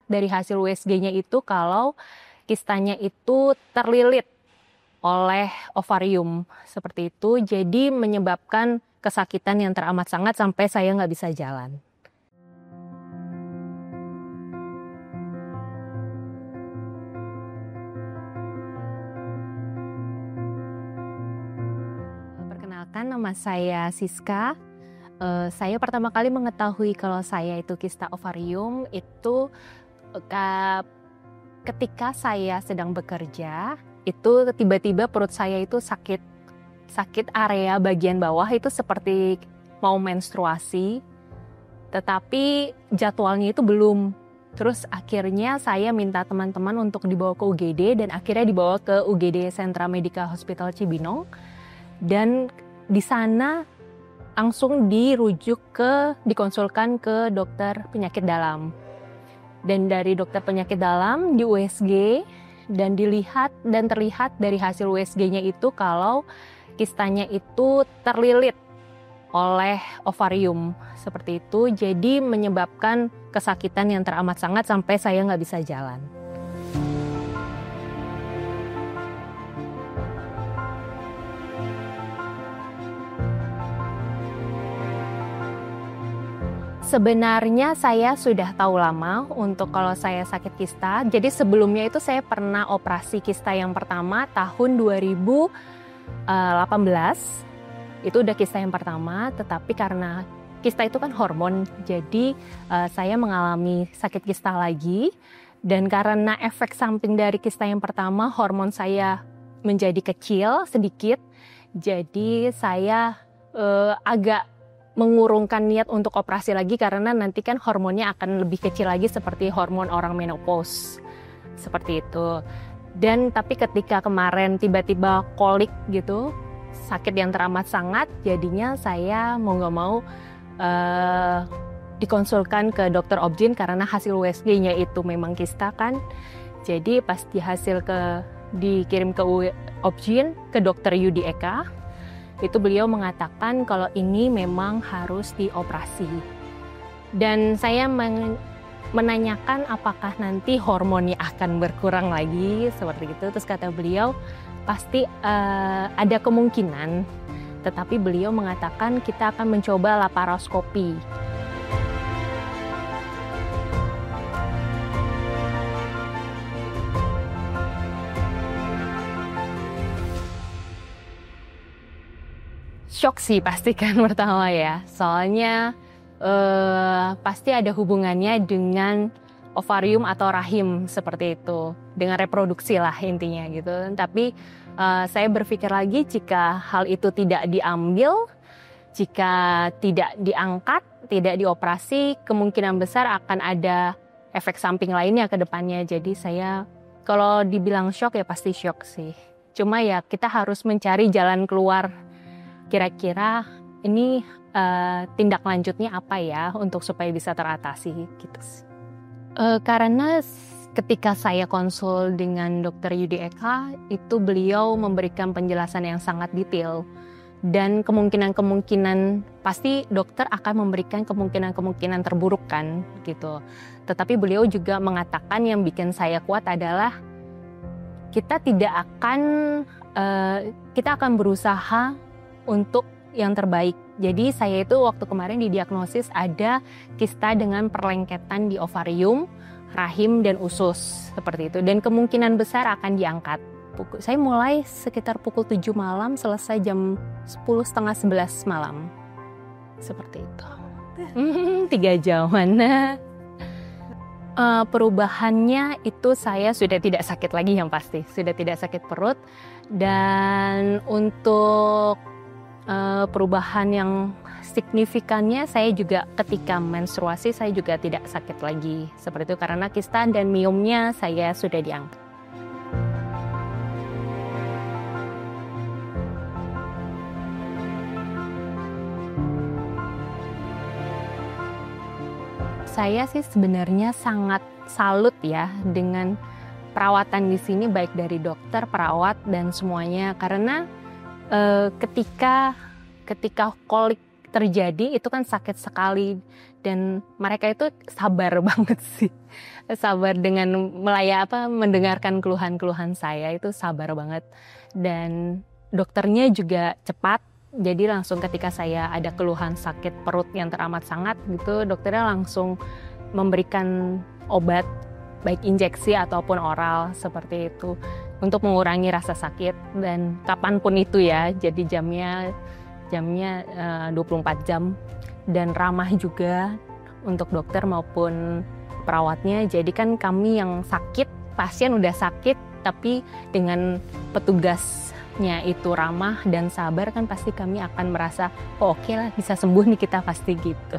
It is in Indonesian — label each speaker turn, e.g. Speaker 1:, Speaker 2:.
Speaker 1: dari hasil USG-nya itu kalau kistanya itu terlilit oleh ovarium seperti itu, jadi menyebabkan kesakitan yang teramat sangat sampai saya nggak bisa jalan. Perkenalkan, nama saya Siska. Saya pertama kali mengetahui kalau saya itu kista ovarium itu ketika saya sedang bekerja, itu tiba-tiba perut saya itu sakit area bagian bawah itu seperti mau menstruasi, tetapi jadwalnya itu belum. Terus akhirnya saya minta teman-teman untuk dibawa ke UGD dan akhirnya dibawa ke UGD Sentra Medica Hospital Cibinong, dan di sana langsung dikonsulkan ke dokter penyakit dalam. Dan dari dokter penyakit dalam di USG dan terlihat dari hasil USG-nya itu kalau kistanya itu terlilit oleh ovarium seperti itu, jadi menyebabkan kesakitan yang teramat sangat sampai saya nggak bisa jalan. Sebenarnya saya sudah tahu lama untuk kalau saya sakit kista. Jadi sebelumnya itu saya pernah operasi kista yang pertama tahun 2018. Itu udah kista yang pertama, tetapi karena kista itu kan hormon, jadi saya mengalami sakit kista lagi. Dan karena efek samping dari kista yang pertama, hormon saya menjadi kecil sedikit. Jadi saya agak mengurungkan niat untuk operasi lagi karena nanti kan hormonnya akan lebih kecil lagi seperti hormon orang menopause. Seperti itu. Dan tapi ketika kemarin tiba-tiba kolik gitu, sakit yang teramat sangat, jadinya saya mau nggak mau dikonsulkan ke dokter Obgyn karena hasil USG-nya itu memang kista kan. Jadi pas dikirim ke Obgyn ke dokter Yudi Eka, itu beliau mengatakan kalau ini memang harus dioperasi. Dan saya menanyakan apakah nanti hormonnya akan berkurang lagi seperti itu. Terus kata beliau pasti ada kemungkinan, tetapi beliau mengatakan kita akan mencoba laparoskopi. Shock sih pasti kan pertama ya, soalnya pasti ada hubungannya dengan ovarium atau rahim seperti itu, dengan reproduksi lah intinya gitu. Tapi saya berpikir lagi jika hal itu tidak diambil, jika tidak diangkat, tidak dioperasi, kemungkinan besar akan ada efek samping lainnya ke depannya. Jadi saya kalau dibilang shock ya pasti shock sih. Cuma ya kita harus mencari jalan keluar. Kira-kira ini tindak lanjutnya apa ya untuk supaya bisa teratasi gitu sih. Karena ketika saya konsul dengan dokter Yudi Eka, itu beliau memberikan penjelasan yang sangat detail. Dan kemungkinan pasti dokter akan memberikan kemungkinan terburuk kan gitu. Tetapi beliau juga mengatakan yang bikin saya kuat adalah kita akan berusaha untuk yang terbaik. Jadi saya itu waktu kemarin didiagnosis ada kista dengan perlengketan di ovarium, rahim, dan usus seperti itu. Dan kemungkinan besar akan diangkat. Saya mulai sekitar pukul 7 malam, selesai jam 10:30-11 malam. Seperti itu. 3 jaman. Perubahannya itu saya sudah tidak sakit lagi yang pasti. Sudah tidak sakit perut. Dan untuk perubahan yang signifikannya saya juga ketika menstruasi saya juga tidak sakit lagi seperti itu karena kista dan miomnya saya sudah diangkat. Saya sih sebenarnya sangat salut ya dengan perawatan di sini baik dari dokter, perawat dan semuanya karena ketika kolik terjadi itu kan sakit sekali dan mereka itu sabar banget sih, sabar dengan mendengarkan keluhan-keluhan saya, itu sabar banget. Dan dokternya juga cepat, jadi langsung ketika saya ada keluhan sakit perut yang teramat sangat gitu, dokternya langsung memberikan obat baik injeksi ataupun oral seperti itu untuk mengurangi rasa sakit, dan kapanpun itu ya, jadi jamnya 24 jam, dan ramah juga untuk dokter maupun perawatnya. Jadi kan kami yang sakit, pasien udah sakit, tapi dengan petugasnya itu ramah dan sabar, kan pasti kami akan merasa, oh oke lah, bisa sembuh nih kita pasti gitu.